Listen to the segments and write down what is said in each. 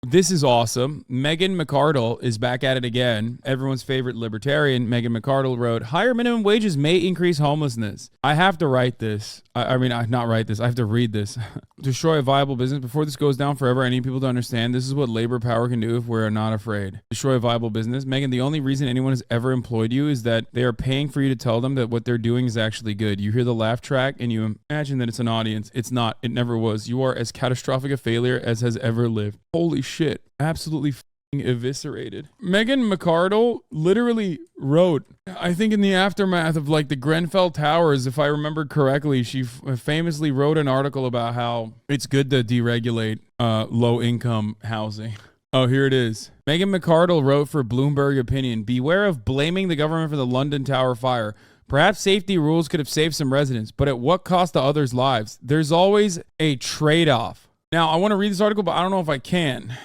This is awesome. Megan McArdle is back at it again. Everyone's favorite libertarian, Megan McArdle, wrote, higher minimum wages may increase homelessness. I have to write this. I not write this. I have to read this. Destroy a viable business. Before this goes down forever, I need people to understand this is what labor power can do if we're not afraid. Destroy a viable business. Megan, the only reason anyone has ever employed you is that they are paying for you to tell them that what they're doing is actually good. You hear the laugh track and you imagine that it's an audience. It's not. It never was. You are as catastrophic a failure as has ever lived. Holy shit. Absolutely eviscerated. Megan McArdle literally wrote, I think in the aftermath of like the Grenfell Towers, if I remember correctly, she famously wrote an article about how it's good to deregulate low income housing. Oh, here it is. Megan McArdle wrote for Bloomberg Opinion, beware of blaming the government for the London Tower fire. Perhaps safety rules could have saved some residents, but at what cost to others' lives? There's always a trade-off. Now, I want to read this article, but I don't know if I can.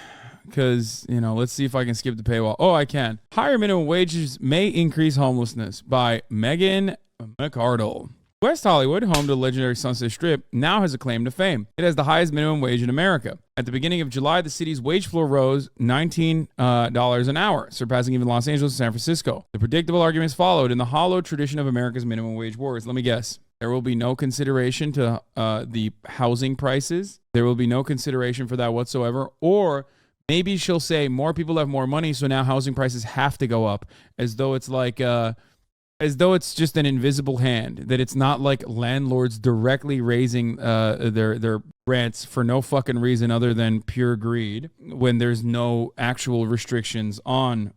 Because, let's see if I can skip the paywall. Oh, I can. Higher minimum wages may increase homelessness by Megan McArdle. West Hollywood, home to the legendary Sunset Strip, now has a claim to fame. It has the highest minimum wage in America. At the beginning of July, the city's wage floor rose $19 an hour, surpassing even Los Angeles and San Francisco. The predictable arguments followed in the hollow tradition of America's minimum wage wars. Let me guess. There will be no consideration to the housing prices. There will be no consideration for that whatsoever. Or maybe she'll say more people have more money, so now housing prices have to go up, as though it's like, as though it's just an invisible hand, that it's not like landlords directly raising their rents for no fucking reason other than pure greed when there's no actual restrictions on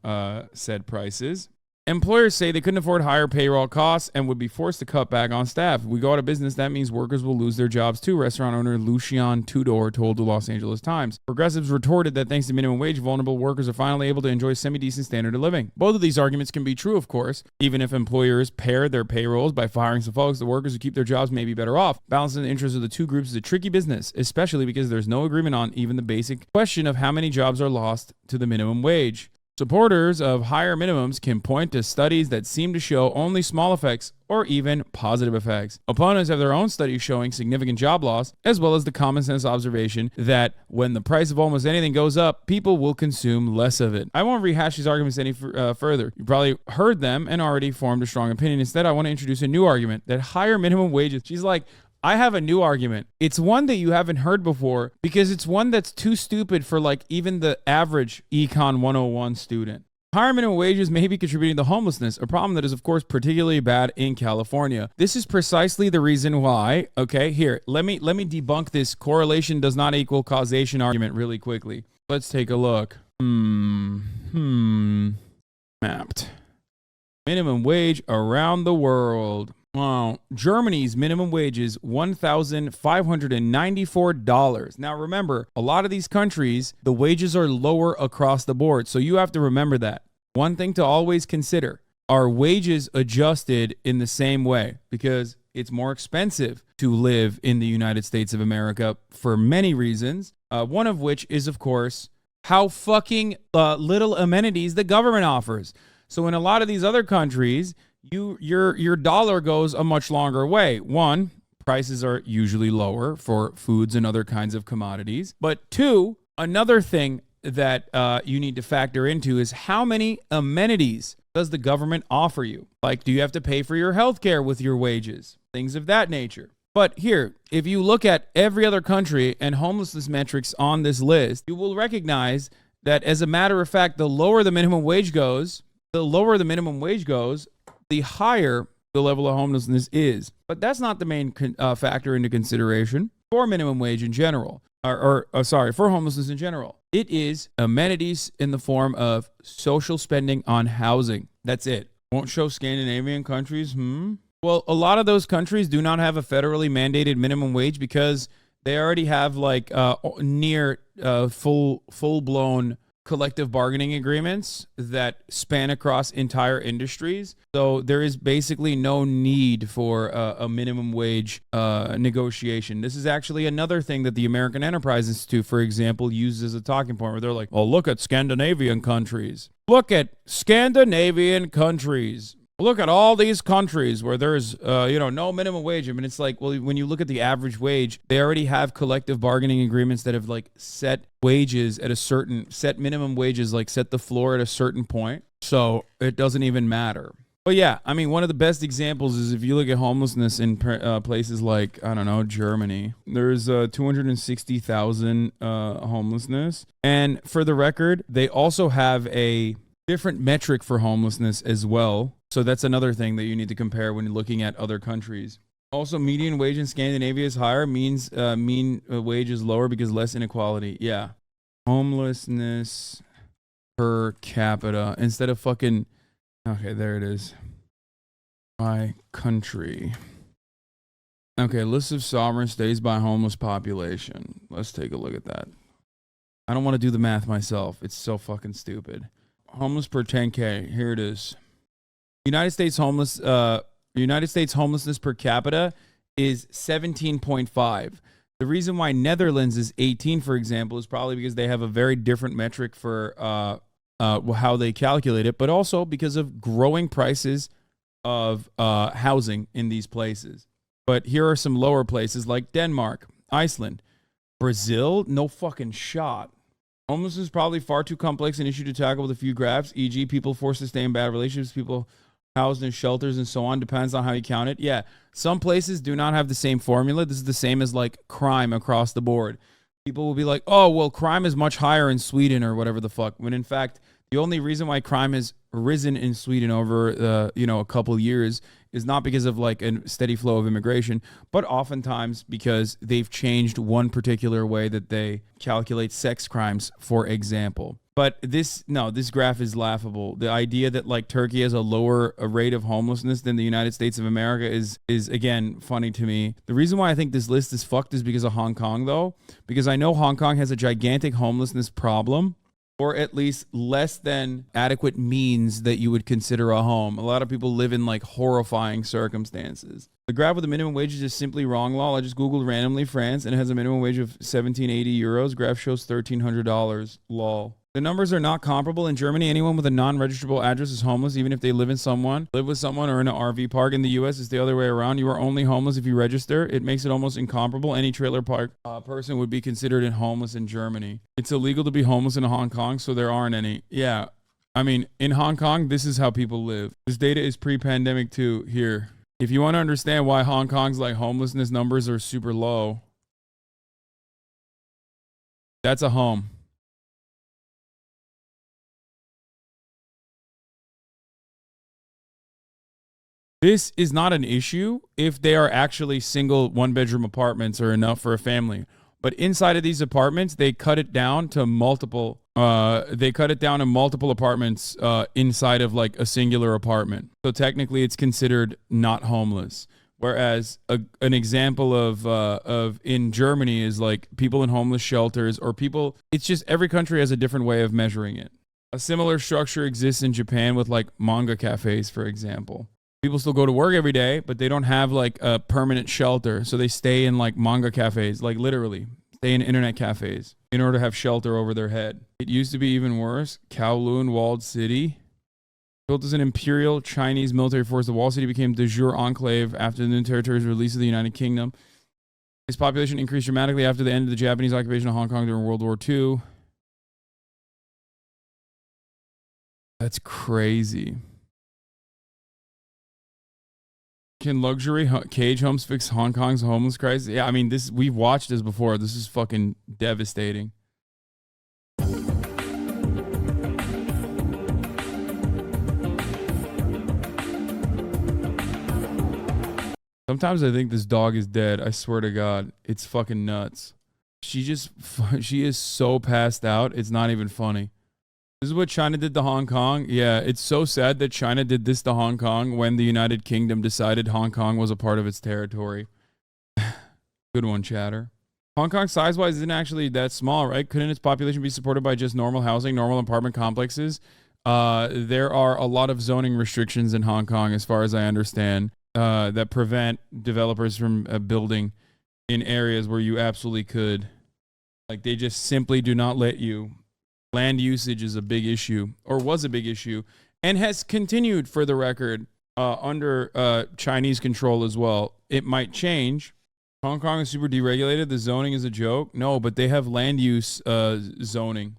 said prices. Employers say they couldn't afford higher payroll costs and would be forced to cut back on staff. If we go out of business, that means workers will lose their jobs too, restaurant owner Lucian Tudor told the Los Angeles Times. Progressives retorted that thanks to minimum wage, vulnerable workers are finally able to enjoy a semi-decent standard of living. Both of these arguments can be true, of course. Even if employers pair their payrolls by firing some folks, the workers who keep their jobs may be better off. Balancing the interests of the two groups is a tricky business, especially because there's no agreement on even the basic question of how many jobs are lost to the minimum wage. Supporters of higher minimums can point to studies that seem to show only small effects or even positive effects. Opponents have their own studies showing significant job loss, as well as the common sense observation that when the price of almost anything goes up, people will consume less of it. I won't rehash these arguments any further. You probably heard them and already formed a strong opinion. Instead, I want to introduce a new argument that higher minimum wages. She's like, I have a new argument. It's one that you haven't heard before because it's one that's too stupid for like even the average Econ 101 student. Higher minimum wages may be contributing to homelessness, a problem that is of course particularly bad in California. This is precisely the reason why, okay, here, let me debunk this correlation does not equal causation argument really quickly. Let's take a look. Mapped. Minimum wage around the world. Wow. Germany's minimum wage is $1,594. Now remember, a lot of these countries, the wages are lower across the board. So you have to remember that. One thing to always consider, are wages adjusted in the same way? Because it's more expensive to live in the United States of America for many reasons. One of which is, of course, how fucking little amenities the government offers. So in a lot of these other countries, your dollar goes a much longer way. One, prices are usually lower for foods and other kinds of commodities. But two, another thing that you need to factor into is how many amenities does the government offer you? Like, do you have to pay for your health care with your wages? Things of that nature. But here, if you look at every other country and homelessness metrics on this list, you will recognize that as a matter of fact, the lower the minimum wage goes, the higher the level of homelessness is. But that's not the main factor into consideration for minimum wage in general, for homelessness in general. It is amenities in the form of social spending on housing. That's it. Won't show Scandinavian countries, Well, a lot of those countries do not have a federally mandated minimum wage because they already have like near full-blown collective bargaining agreements that span across entire industries. So there is basically no need for a minimum wage negotiation. This is actually another thing that the American Enterprise Institute, for example, uses as a talking point where they're like, oh, look at Scandinavian countries. Look at Scandinavian countries. Look at all these countries where there's, no minimum wage. I mean, it's like, well, when you look at the average wage, they already have collective bargaining agreements that have like set wages at a certain, set minimum wages, like set the floor at a certain point. So it doesn't even matter. But yeah, I mean, one of the best examples is if you look at homelessness in places like, I don't know, Germany. There's 260,000 homelessness. And for the record, they also have a different metric for homelessness as well. So that's another thing that you need to compare when you're looking at other countries. Also, median wage in Scandinavia is higher. Means mean wage is lower because less inequality. Yeah. Homelessness per capita. Instead of fucking... Okay, there it is. By country. Okay, list of sovereign states by homeless population. Let's take a look at that. I don't want to do the math myself. It's so fucking stupid. Homeless per 10K. Here it is. United States homelessness per capita is 17.5. The reason why Netherlands is 18, for example, is probably because they have a very different metric for how they calculate it, but also because of growing prices of housing in these places. But here are some lower places like Denmark, Iceland, Brazil, no fucking shot. Homelessness is probably far too complex an issue to tackle with a few graphs, e.g. people forced to stay in bad relationships, people housed in shelters, and so on. Depends on how you count it. Yeah, some places do not have the same formula. This is the same as like crime across the board. People will be like, oh, well, crime is much higher in Sweden or whatever the fuck. When in fact, the only reason why crime has risen in Sweden over, a couple years is not because of like a steady flow of immigration, but oftentimes because they've changed one particular way that they calculate sex crimes, for example. But this graph is laughable. The idea that like Turkey has a lower rate of homelessness than the United States of America is again funny to me. The reason why I think this list is fucked is because of Hong Kong, though, because I know Hong Kong has a gigantic homelessness problem, or at least less than adequate means that you would consider a home. A lot of people live in like horrifying circumstances. The graph with the minimum wage is just simply wrong, lol. I just Googled randomly France and it has a minimum wage of 1780 euros. Graph shows $1,300, lol. The numbers are not comparable. In Germany, anyone with a non-registrable address is homeless, even if they live with someone, or in an RV park. In the U.S., it's the other way around. You are only homeless if you register. It makes it almost incomparable. Any trailer park person would be considered homeless in Germany. It's illegal to be homeless in Hong Kong, so there aren't any. Yeah, I mean, in Hong Kong, this is how people live. This data is pre-pandemic too. Here, if you want to understand why Hong Kong's like homelessness numbers are super low, that's a home. This is not an issue if they are actually single one-bedroom apartments or enough for a family. But inside of these apartments, they cut it down to multiple. Apartments inside of like a singular apartment. So technically, it's considered not homeless. Whereas an example of in Germany is like people in homeless shelters or people. It's just every country has a different way of measuring it. A similar structure exists in Japan with like manga cafes, for example. People still go to work every day, but they don't have like a permanent shelter. So they stay in like manga cafes, like literally stay in internet cafes in order to have shelter over their head. It used to be even worse. Kowloon walled city. Built as an imperial Chinese military force, the walled city became de jure enclave after the new territory's release of the United Kingdom. Its population increased dramatically after the end of the Japanese occupation of Hong Kong during World War II. That's crazy. Can luxury cage homes fix Hong Kong's homeless crisis? Yeah, I mean, we've watched this before. This is fucking devastating. Sometimes I think this dog is dead. I swear to God, it's fucking nuts. She is so passed out. It's not even funny. This is what China did to Hong Kong. Yeah, it's so sad that China did this to Hong Kong when the United Kingdom decided Hong Kong was a part of its territory. Good one, chatter. Hong Kong size-wise isn't actually that small, right? Couldn't its population be supported by just normal housing, normal apartment complexes? There are a lot of zoning restrictions in Hong Kong, as far as I understand, that prevent developers from building in areas where you absolutely could. Like, they just simply do not let you. Land usage is a big issue, or was a big issue, and has continued, for the record, under Chinese control as well. It might change. Hong Kong is super deregulated. The zoning is a joke. No, but they have land use zoning.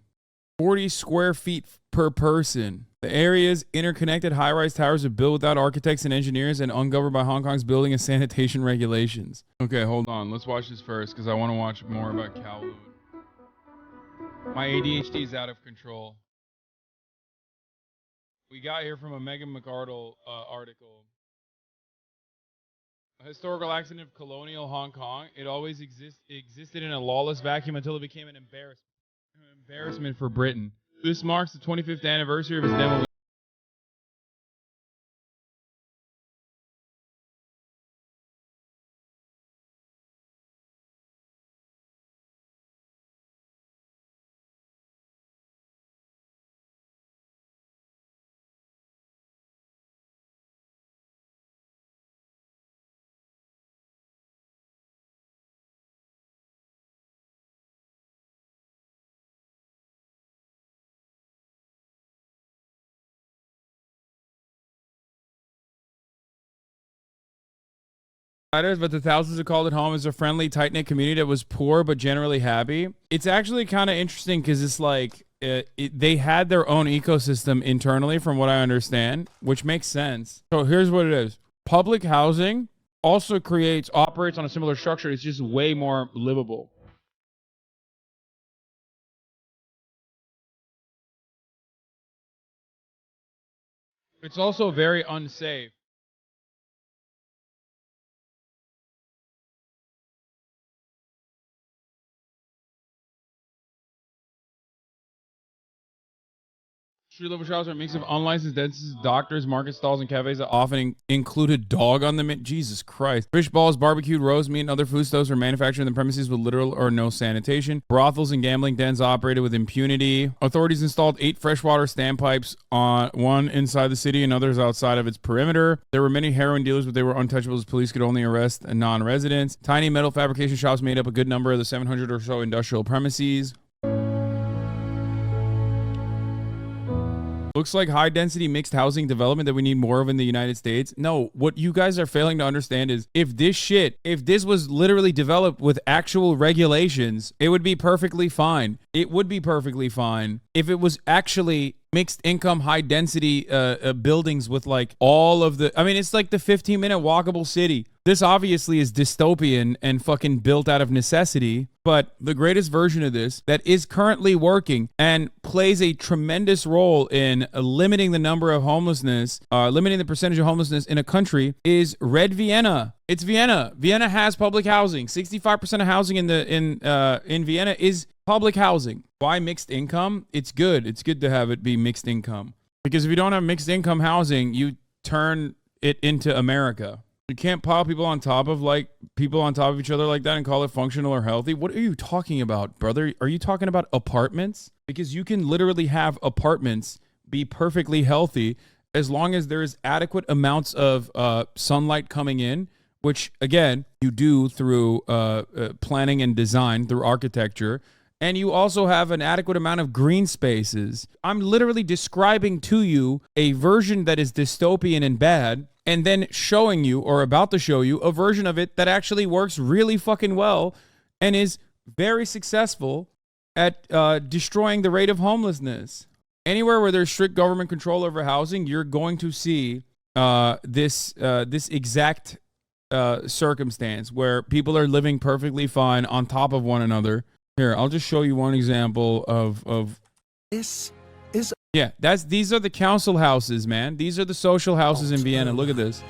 40 square feet per person. The area's interconnected high-rise towers are built without architects and engineers and ungoverned by Hong Kong's building and sanitation regulations. Okay, hold on. Let's watch this first because I want to watch more about Kowloon. My ADHD is out of control. We got here from a Megan McArdle article. A historical accident of colonial Hong Kong. It always existed in a lawless vacuum until it became an embarrassment for Britain. This marks the 25th anniversary of its demolition. But the thousands who called it home is a friendly, tight-knit community that was poor but generally happy. It's actually kind of interesting because it's like they had their own ecosystem internally, from what I understand, which makes sense. So here's what it is. Public housing also operates on a similar structure. It's just way more livable. It's also very unsafe. Street-level shops are a mix of unlicensed dentists, doctors, market stalls, and cafes that often include a dog on them. Jesus Christ. Fish balls, barbecued roast meat, and other foodstuffs are manufactured in the premises with little or no sanitation. Brothels and gambling dens operated with impunity. Authorities installed 8 freshwater standpipes, one inside the city and others outside of its perimeter. There were many heroin dealers, but they were untouchable as police could only arrest non-residents. Tiny metal fabrication shops made up a good number of the 700 or so industrial premises. Looks like high-density mixed housing development that we need more of in the United States. No, what you guys are failing to understand is if this was literally developed with actual regulations, it would be perfectly fine. It would be perfectly fine if it was actually mixed income, high density buildings with like all of the, I mean, it's like the 15-minute walkable city. This obviously is dystopian and fucking built out of necessity, but the greatest version of this that is currently working and plays a tremendous role in limiting the number of homelessness, limiting the percentage of homelessness in a country is Red Vienna. It's Vienna. Vienna has public housing. 65% of housing in Vienna is public housing. Why mixed income? It's good. It's good to have it be mixed income. Because if you don't have mixed income housing, you turn it into America. You can't pile people on top of each other like that and call it functional or healthy. What are you talking about, brother? Are you talking about apartments? Because you can literally have apartments be perfectly healthy as long as there is adequate amounts of sunlight coming in, which again, you do through planning and design, through architecture. And you also have an adequate amount of green spaces. I'm literally describing to you a version that is dystopian and bad, and then showing you, or about to show you, a version of it that actually works really fucking well and is very successful at destroying the rate of homelessness. Anywhere where there's strict government control over housing, you're going to see this exact circumstance where people are living perfectly fine on top of one another. Here, I'll just show you one example of this is these are the council houses, man. These are the social houses in Vienna. Look at this.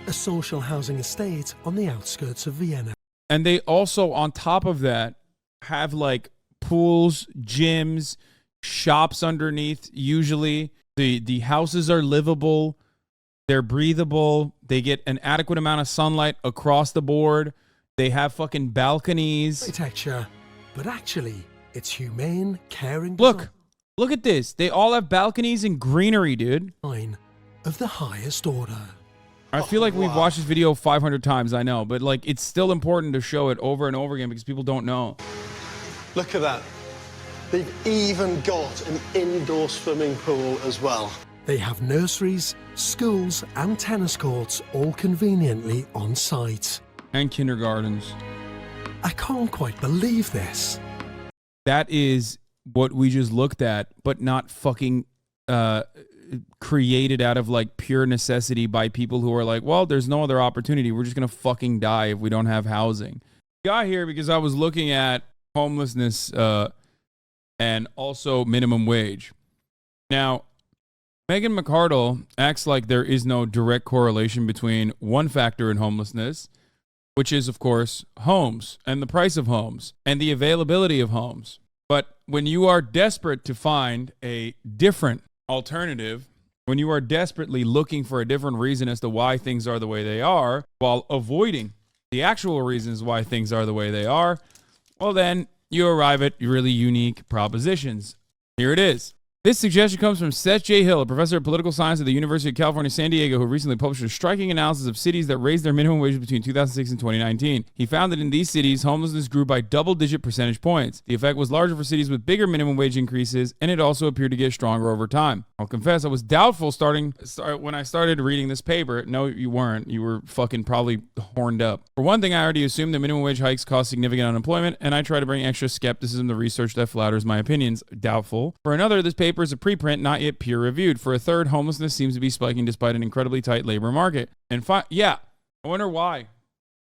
A social housing estate on the outskirts of Vienna. And they also, on top of that, have like pools, gyms, shops underneath. Usually the houses are livable, they're breathable, they get an adequate amount of sunlight across the board. They have fucking balconies. Architecture. But actually, it's humane, caring. Look at this. They all have balconies and greenery, dude. Of the highest order. I feel like we've watched this video 500 times, I know, but like it's still important to show it over and over again because people don't know. Look at that. They've even got an indoor swimming pool as well. They have nurseries, schools, and tennis courts all conveniently on site. And kindergartens. I can't quite believe this. That is what we just looked at, but not fucking created out of like pure necessity by people who are like, well, there's no other opportunity. We're just going to fucking die if we don't have housing. Got here because I was looking at homelessness and also minimum wage. Now, Megan McArdle acts like there is no direct correlation between one factor in homelessness, which is, of course, homes and the price of homes and the availability of homes. But when you are desperate to find a different alternative, when you are desperately looking for a different reason as to why things are the way they are, while avoiding the actual reasons why things are the way they are, well, then you arrive at really unique propositions. Here it is. This suggestion comes from Seth J. Hill, a professor of political science at the University of California, San Diego, who recently published a striking analysis of cities that raised their minimum wage between 2006 and 2019. He found that in these cities, homelessness grew by double-digit percentage points. The effect was larger for cities with bigger minimum wage increases, and it also appeared to get stronger over time. I'll confess, I was doubtful when I started reading this paper. No, you weren't. You were fucking probably horned up. For one thing, I already assumed that minimum wage hikes cause significant unemployment, and I try to bring extra skepticism to research that flatters my opinions. Doubtful. For another, this paper is a preprint, not yet peer-reviewed. For a third, homelessness seems to be spiking despite an incredibly tight labor market. And yeah, I wonder why.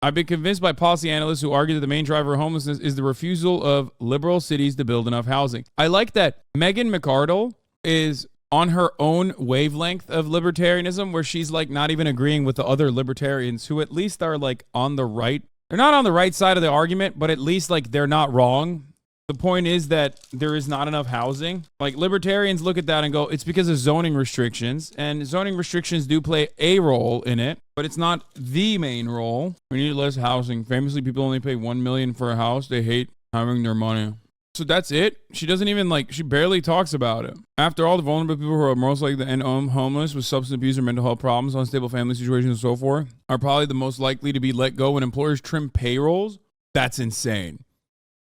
I've been convinced by policy analysts who argue that the main driver of homelessness is the refusal of liberal cities to build enough housing. I like that Megan McArdle is on her own wavelength of libertarianism, where she's like not even agreeing with the other libertarians who at least are like on the right. They're not on the right side of the argument, but at least like they're not wrong. The point is that there is not enough housing. Like, libertarians look at that and go, it's because of zoning restrictions. And zoning restrictions do play a role in it, but it's not the main role. We need less housing. Famously, people only pay $1 million for a house. They hate having their money. So that's it. She doesn't even she barely talks about it. After all, the vulnerable people who are most likely to end homeless with substance abuse or mental health problems, unstable family situations, and so forth, are probably the most likely to be let go when employers trim payrolls. That's insane.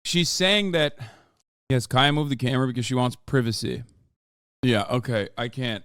She's saying that, yes, Kaya moved the camera because she wants privacy. Yeah, okay, I can't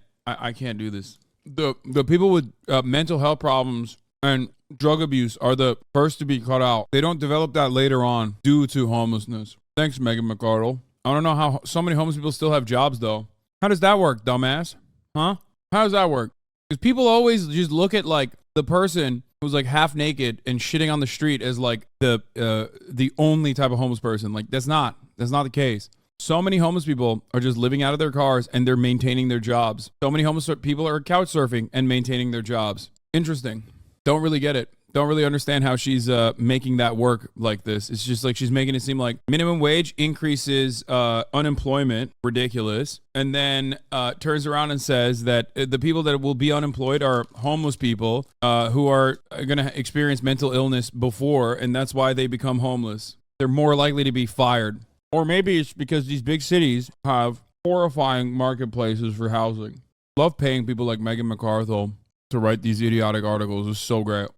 do this. The people with mental health problems and drug abuse are the first to be cut out. They don't develop that later on due to homelessness. Thanks, Megan McArdle. I don't know how so many homeless people still have jobs, though. How does that work, dumbass? Huh? How does that work? Because people always just look at the person who's half naked and shitting on the street as the only type of homeless person. That's not the case. So many homeless people are just living out of their cars and they're maintaining their jobs. So many homeless people are couch surfing and maintaining their jobs. Interesting. Don't really get it. Don't really understand how she's making that work like this. It's just she's making it seem like minimum wage increases unemployment, ridiculous, and then turns around and says that the people that will be unemployed are homeless people who are going to experience mental illness before, and that's why they become homeless. They're more likely to be fired. Or maybe it's because these big cities have horrifying marketplaces for housing. Love paying people like Megan McArdle to write these idiotic articles. Is so great.